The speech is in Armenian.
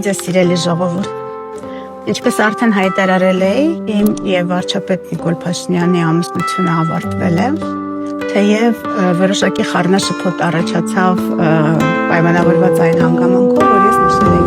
Ձեզ սիրելի ժողովուրդ, ինչպես արդեն հայտարարել էի, իմ և վարչապետ Նիկոլ Փաշինյանի ամուսնությունը ավարտվել է, թեև որոշակի խառնաշփոթ առաջացավ պայմանավորված այն հանգամանքով, որ ես նշել էի